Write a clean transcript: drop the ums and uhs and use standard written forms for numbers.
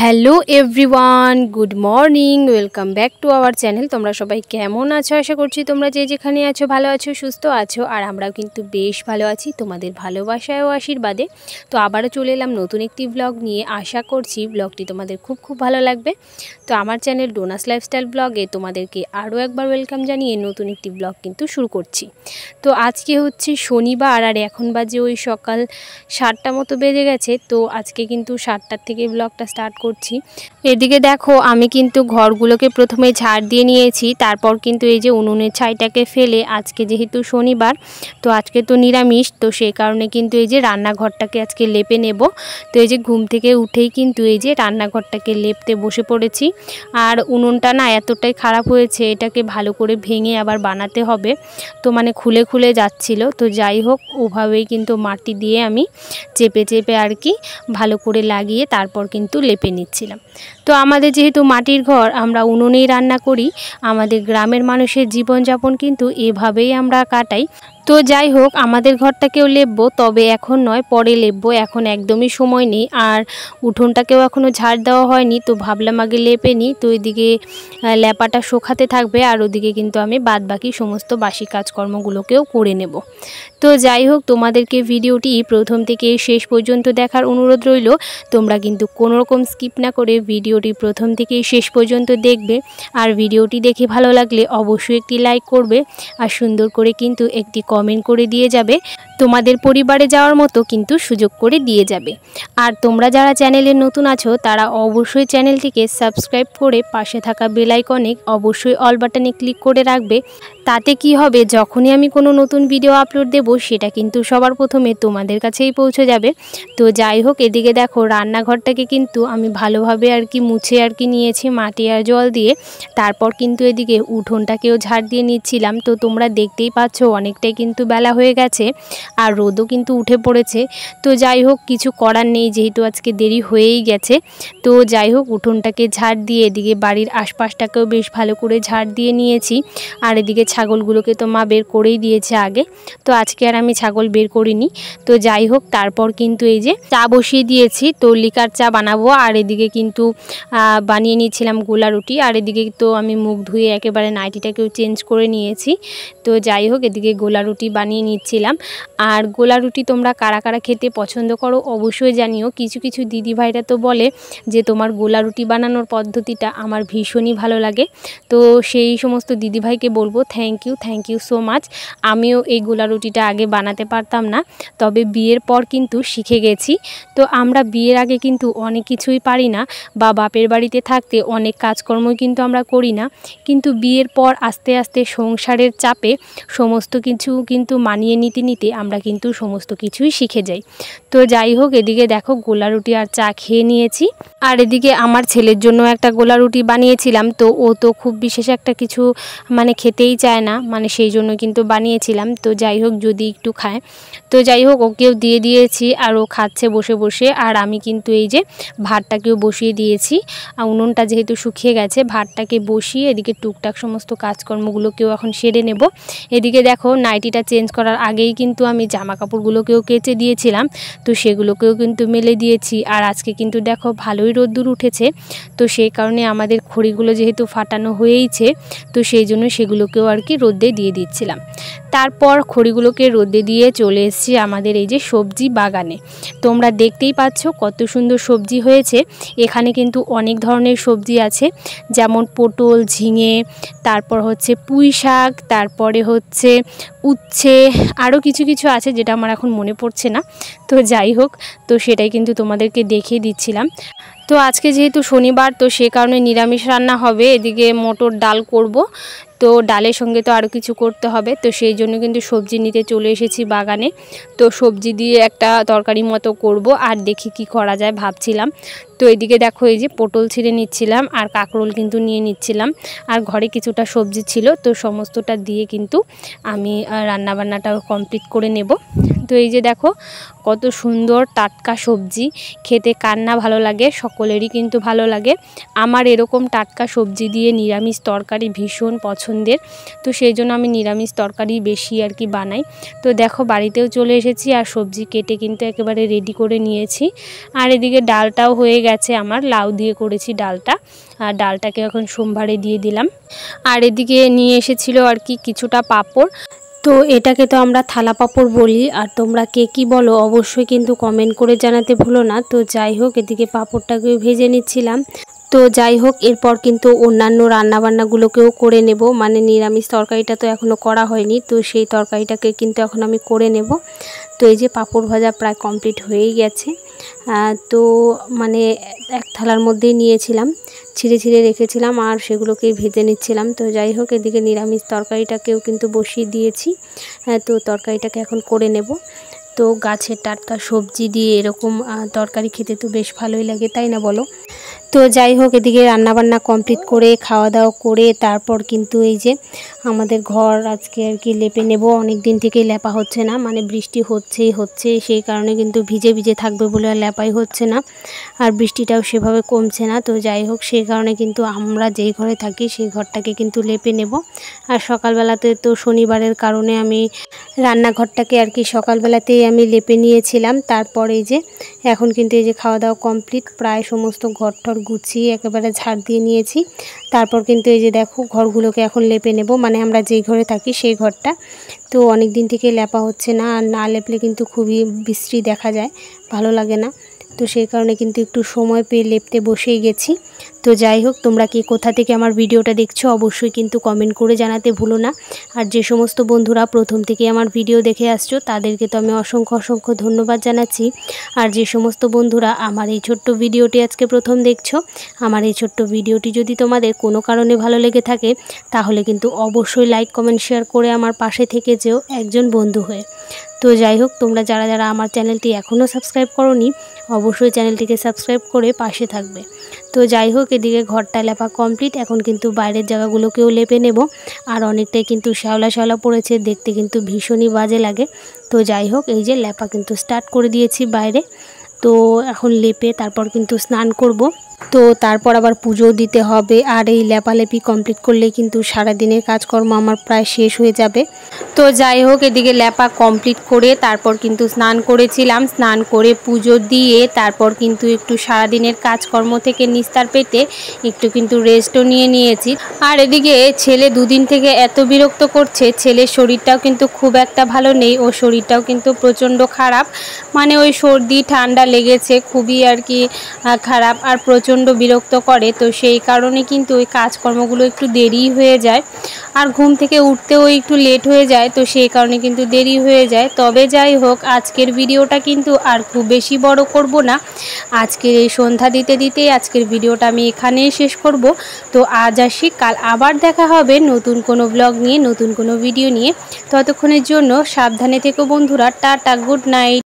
Hello everyone, good morning, welcome back to our channel. তোমরা সবাই কেমন আছো? আশা করছি তোমরা যে যেখানে আছো ভালো আছো, সুস্থ আছো। আর আমরাও কিন্তু বেশ ভালো আছি তোমাদের ভালোবাসায় ও আশীর্বাদে। তো আবারও চলে এলাম নতুন একটি ব্লগ নিয়ে। আশা করছি ব্লগটি তোমাদের খুব ভালো লাগবে। তো আমার চ্যানেল ডোনাস লাইফস্টাইল ব্লগে তোমাদেরকে আরও একবার ওয়েলকাম জানিয়ে নতুন একটি ব্লগ কিন্তু শুরু করছি। তো আজকে হচ্ছে শনিবার, আর এখন বাজে ওই সকাল 7টা মতো বেজে গেছে। তো আজকে কিন্তু 7টার থেকে ব্লগটা স্টার্ট করছি। এদিকে দেখো, আমি কিন্তু ঘরগুলোকে প্রথমে ঝাড় দিয়ে নিয়েছি, তারপর কিন্তু এই যে উনুনের ছাইটাকে ফেলে, আজকে যেহেতু শনিবার তো আজকে তো নিরামিষ, তো সেই কারণে কিন্তু এই যে রান্নাঘরটাকে আজকে লেপে নেব। তো এই যে ঘুম থেকে উঠেই কিন্তু এই যে রান্নাঘরটাকে লেপতে বসে পড়েছি। আর উনুনটা না এতটাই খারাপ হয়েছে, এটাকে ভালো করে ভেঙে আবার বানাতে হবে। তো মানে খুলে যাচ্ছিল। তো যাই হোক, ওভাবেই কিন্তু মাটি দিয়ে আমি চেপে আর কি ভালো করে লাগিয়ে তারপর কিন্তু লেপে নিচ্ছিলাম। তো আমাদের যেহেতু মাটির ঘর, আমরা উনুনেই রান্না করি। আমাদের গ্রামের মানুষের জীবনযাপন কিন্তু এভাবেই আমরা কাটাই। তো যাই হোক, আমাদের ঘরটাকেও লেপবো, তবে এখন নয়, পরে লেপবো। এখন একদমই সময় নেই, আর উঠোনটাকেও এখনও ঝাড় দেওয়া হয়নি। তো ভাবলাম আগে লেপে নিই। তো এদিকে লেপাটা শুকাতে থাকবে, আর ওদিকে কিন্তু আমি বাদবাকি সমস্ত বাসি কাজকর্মগুলোকেও করে নেব। তো যাই হোক, তোমাদেরকে ভিডিওটি প্রথম থেকে শেষ পর্যন্ত দেখার অনুরোধ রইল। তোমরা কিন্তু কোনো রকম স্কিপ না করে ভিডিওটি প্রথম থেকে শেষ পর্যন্ত দেখবে। আর ভিডিওটি দেখে ভালো লাগলে অবশ্যই একটি লাইক করবে, আর সুন্দর করে কিন্তু একটি কমেন্ট করে দিয়ে যাবে। তোমাদের পরিবারে যাওয়ার মতো কিন্তু সুযোগ করে দিয়ে যাবে। আর তোমরা যারা চ্যানেলে নতুন আছো তারা অবশ্যই চ্যানেলটিকে সাবস্ক্রাইব করে পাশে থাকা বেল আইকনে অবশ্যই অল বাটনে ক্লিক করে রাখবে। তাতে কি হবে, যখনই আমি কোনো নতুন ভিডিও আপলোড দেব সেটা কিন্তু সবার প্রথমে তোমাদের কাছেই পৌঁছে যাবে। তো যাই হোক, এদিকে দেখো রান্নাঘরটাকে কিন্তু আমি ভালোভাবে আর কি মুছে আর কি নিয়েছি মাটি আর জল দিয়ে। তারপর কিন্তু এদিকে উঠোনটাকেও ঝাড় দিয়ে নিচ্ছিলাম। তো তোমরা দেখতেই পাচ্ছ অনেকটাই কিন্তু বেলা হয়ে গেছে, আর রোদও কিন্তু উঠে পড়েছে। তো যাই হোক, কিছু করার নেই, যেহেতু আজকে দেরি হয়েই গেছে। তো যাই হোক, উঠোনটাকে ঝাড় দিয়ে এদিকে বাড়ির আশপাশটাকেও বেশ ভালো করে ঝাড় দিয়ে নিয়েছি। আর এদিকে ছাগলগুলোকে তো মা বের করেই দিয়েছে আগে, তো আজকে আর আমি ছাগল বের করিনি। তো যাই হোক, তারপর কিন্তু এই যে চা বসিয়ে দিয়েছি, তো লিকার চা বানাবো। আর এদিকে কিন্তু বানিয়ে নিয়েছিলাম গোলা রুটি। আর এদিকে তো আমি মুখ ধুয়ে একেবারে নাইটিটাকেও চেঞ্জ করে নিয়েছি। তো যাই হোক, এদিকে গোলা রুটি বানিয়ে নিচ্ছিলাম। আর গোলা রুটি তোমরা কারা কারা খেতে পছন্দ করো অবশ্যই জানিও। কিছু দিদিভাইরা তো বলে যে তোমার গোলা রুটি বানানোর পদ্ধতিটা আমার ভীষণই ভালো লাগে। তো সেই সমস্ত দিদিভাইকে বলবো থ্যাংক ইউ সো মাচ। আমিও এই গোলা রুটিটা আগে বানাতে পারতাম না, তবে বিয়ের পর কিন্তু শিখে গেছি। তো আমরা বিয়ের আগে কিন্তু অনেক কিছুই পারি না, বা বাপের বাড়িতে থাকতে অনেক কাজকর্মই কিন্তু আমরা করি না। কিন্তু বিয়ের পর আস্তে আস্তে সংসারের চাপে সমস্ত কিছু কিন্তু মানিয়ে নিতে আমরা কিন্তু সমস্ত কিছুই শিখে যাই। তো যাই হোক, এদিকে দেখো গোলা রুটি আর চা খেয়ে নিয়েছি। আর এদিকে আমার ছেলের জন্য একটা গোলা রুটি বানিয়েছিলাম। তো ও তো খুব বিশেষ একটা কিছু মানে খেতেই চায় না, মানে সেই জন্য কিন্তু বানিয়েছিলাম। তো যাই হোক, যদি একটু খায়। তো যাই হোক, ওকেও দিয়ে দিয়েছি, আর ও খাচ্ছে বসে। আর আমি কিন্তু এই যে ভাতটাকেও বসিয়ে দিয়েছি। আর উনুনটা যেহেতু শুকিয়ে গেছে, ভাতটাকে বসিয়ে এদিকে টুকটাক সমস্ত কাজকর্মগুলোকেও এখন সেরে নেব। এদিকে দেখো, নাইটিটা চেঞ্জ করার আগেই কিন্তু আমি জামা কাপড়গুলোকেও কেচে দিয়েছিলাম। তো সেগুলোকেও কিন্তু মেলে দিয়েছি। আর আজকে কিন্তু দেখো ভালোই রোদ্দুর উঠেছে। তো সেই কারণে আমাদের খড়িগুলো যেহেতু ফাটানো হয়েইছে, তো সেই জন্য সেগুলোকেও আর কি রোদে দিয়ে দিচ্ছিলাম। তারপর খড়িগুলোকে রোদে দিয়ে চলে এসেছি আমাদের এই যে সবজি বাগানে। তোমরা দেখতেই পাচ্ছ কত সুন্দর সবজি হয়েছে। এখানে কিন্তু অনেক ধরনের সবজি আছে, যেমন পটল, ঝিঙে, তারপর হচ্ছে পুঁই শাক, তারপরে হচ্ছে উচ্ছে, আরও কিছু আছে যেটা আমার এখন মনে পড়ছে না। তো যাই হোক, তো সেটাই কিন্তু তোমাদেরকে দেখিয়ে দিচ্ছিলাম। তো আজকে যেহেতু শনিবার, তো সে কারণে নিরামিষ রান্না হবে। এদিকে মটর ডাল করব, তো ডালের সঙ্গে তো আরও কিছু করতে হবে। তো সেই জন্য কিন্তু সবজি নিতে চলে এসেছি বাগানে। তো সবজি দিয়ে একটা তরকারি মতো করব, আর দেখি কি করা যায় ভাবছিলাম। তো এদিকে দেখো, এই যে পটল ছিঁড়ে নিচ্ছিলাম, আর কাঁকরোল কিন্তু নিয়ে নিচ্ছিলাম। আর ঘরে কিছুটা সবজি ছিল, তো সমস্তটা দিয়ে কিন্তু আমি রান্নাবান্নাটাও কমপ্লিট করে নেব। তো এই যে দেখো কত সুন্দর টাটকা সবজি, খেতে কার না ভালো লাগে, সকলেরই কিন্তু ভালো লাগে। আমার এরকম টাটকা সবজি দিয়ে নিরামিষ তরকারি ভীষণ পছন্দের। তো সেই জন্য আমি নিরামিষ তরকারি বেশি আর কি বানাই। তো দেখো বাড়িতেও চলে এসেছি, আর সবজি কেটে কিন্তু একেবারে রেডি করে নিয়েছি। আর এদিকে ডালটাও হয়ে গেছে আমার, লাউ দিয়ে করেছি ডালটা, আর ডালটাকে এখন সোমবারে দিয়ে দিলাম। আর এদিকে নিয়ে এসেছিল আর কি কিছুটা পাঁপড়, তো এটাকে তো আমরা থালা পাঁপড় বলি, আর তোমরা কে কী বলো অবশ্যই কিন্তু কমেন্ট করে জানাতে ভুলো না। তো যাই হোক, এদিকে পাঁপড়টাকেও ভেজে নিচ্ছিলাম। তো যাই হোক, এরপর কিন্তু অন্যান্য রান্নাবান্নাগুলোকেও করে নেব, মানে নিরামিষ তরকারিটা তো এখনও করা হয়নি, তো সেই তরকারিটাকে কিন্তু এখন আমি করে নেব। তো এই যে পাঁপড় ভাজা প্রায় কমপ্লিট হয়েই গেছে। তো মানে এক থালার মধ্যেই নিয়েছিলাম, ছিঁড়ে ছিঁড়ে রেখেছিলাম আর সেগুলোকেই ভেজে নিচ্ছিলাম। তো যাই হোক, এদিকে নিরামিষ তরকারিটাকেও কিন্তু বসিয়ে দিয়েছি। তো তরকারিটাকে এখন করে নেব। তো গাছের টাটকা সবজি দিয়ে এরকম তরকারি খেতে তো বেশ ভালোই লাগে, তাই না বলো? তো যাই হোক, এদিকে রান্নাবান্না কমপ্লিট করে খাওয়া দাওয়া করে তারপর কিন্তু এই যে আমাদের ঘর আজকে আর কি লেপে নেব। অনেক দিন থেকেই লেপা হচ্ছে না, মানে বৃষ্টি হচ্ছে, সেই কারণে কিন্তু ভিজে ভিজে থাকবে বলে আর লেপাই হচ্ছে না, আর বৃষ্টিটাও সেভাবে কমছে না। তো যাই হোক, সেই কারণে কিন্তু আমরা যেই ঘরে থাকি সেই ঘরটাকে কিন্তু লেপে নেব। আর সকালবেলাতে তো শনিবারের কারণে আমি রান্নাঘরটাকে আর কি সকালবেলাতেই আমি লেপে নিয়েছিলাম। তারপরে এই যে এখন কিন্তু এই যে খাওয়া দাওয়া কমপ্লিট, প্রায় সমস্ত ঘরটর গুছিয়ে একেবারে ঝাড় দিয়ে নিয়েছি। তারপর কিন্তু এই যে দেখো ঘরগুলোকে এখন লেপে নেব, মানে আমরা যেই ঘরে থাকি সেই ঘরটা। তো অনেক দিন থেকে লেপা হচ্ছে না, আর না লেপলে কিন্তু খুবই বিশ্রী দেখা যায়, ভালো লাগে না। তো সেই কারণে কিন্তু একটু সময় পেয়ে লেপতে বসেই গেছি। তো যাই হোক, তোমরা কি কোথা থেকে আমার ভিডিওটা দেখছো অবশ্যই কিন্তু কমেন্ট করে জানাতে ভুলো না। আর যে সমস্ত বন্ধুরা প্রথম থেকে আমার ভিডিও দেখে আসছো তাদেরকে তো আমি অসংখ্য ধন্যবাদ জানাচ্ছি। আর যে সমস্ত বন্ধুরা আমার এই ছোট্ট ভিডিওটি আজকে প্রথম দেখছো, আমার এই ছোট্ট ভিডিওটি যদি তোমাদের কোনো কারণে ভালো লেগে থাকে তাহলে কিন্তু অবশ্যই লাইক কমেন্ট শেয়ার করে আমার পাশে থেকে যেও একজন বন্ধু হয়ে। তো যাই হোক, তোমরা যারা যারা আমার চ্যানেলটি এখনও সাবস্ক্রাইব করোনি অবশ্যই চ্যানেলটিকে সাবস্ক্রাইব করে পাশে থাকবে। তো যাই হোক, এদিকে ঘরটা লেপা কমপ্লিট, এখন কিন্তু বাইরের জায়গাগুলোকেও লেপে নেব। আর অনেকটাই কিন্তু শ্যাওলা পড়েছে, দেখতে কিন্তু ভীষণই বাজে লাগে। তো যাই হোক, এই যে লেপা কিন্তু স্টার্ট করে দিয়েছি বাইরে। তো এখন লেপে তারপর কিন্তু স্নান করব। তো তারপর আবার পুজো দিতে হবে, আর এই লেপালেপি কমপ্লিট করলেই কিন্তু সারাদিনের কাজকর্ম আমার প্রায় শেষ হয়ে যাবে। তো যাই হোক, এদিকে লেপা কমপ্লিট করে তারপর কিন্তু স্নান করেছিলাম, স্নান করে পুজো দিয়ে তারপর কিন্তু একটু সারাদিনের কাজকর্ম থেকে নিস্তার পেতে একটু কিন্তু রেস্টও নিয়েছি। আর এদিকে ছেলে দুদিন থেকে এত বিরক্ত করছে, ছেলের শরীরটাও কিন্তু খুব একটা ভালো নেই, ও শরীরটাও কিন্তু প্রচণ্ড খারাপ, মানে ওই সর্দি ঠান্ডা লেগেছে খুবই আর কি খারাপ, আর প্রচণ্ড বিরক্ত করে। তো সেই কারণে কিন্তু ওই কাজকর্মগুলো একটু দেরি হয়ে যায়, আর ঘুম থেকে উঠতেও একটু লেট হয়ে যায়, তো সেই কারণে কিন্তু দেরি হয়ে যায়। তবে যাই হোক, আজকের ভিডিওটা কিন্তু আর খুব বেশি বড় করব না, আজকের এই সন্ধ্যা দিতে দিতেই আজকের ভিডিওটা আমি এখানেই শেষ করব। তো আজ আসি, কাল আবার দেখা হবে নতুন কোনো ব্লগ নিয়ে, নতুন কোনো ভিডিও নিয়ে। ততক্ষণের জন্য সাবধানে থেকো বন্ধুরা, টাটা, গুড নাইট।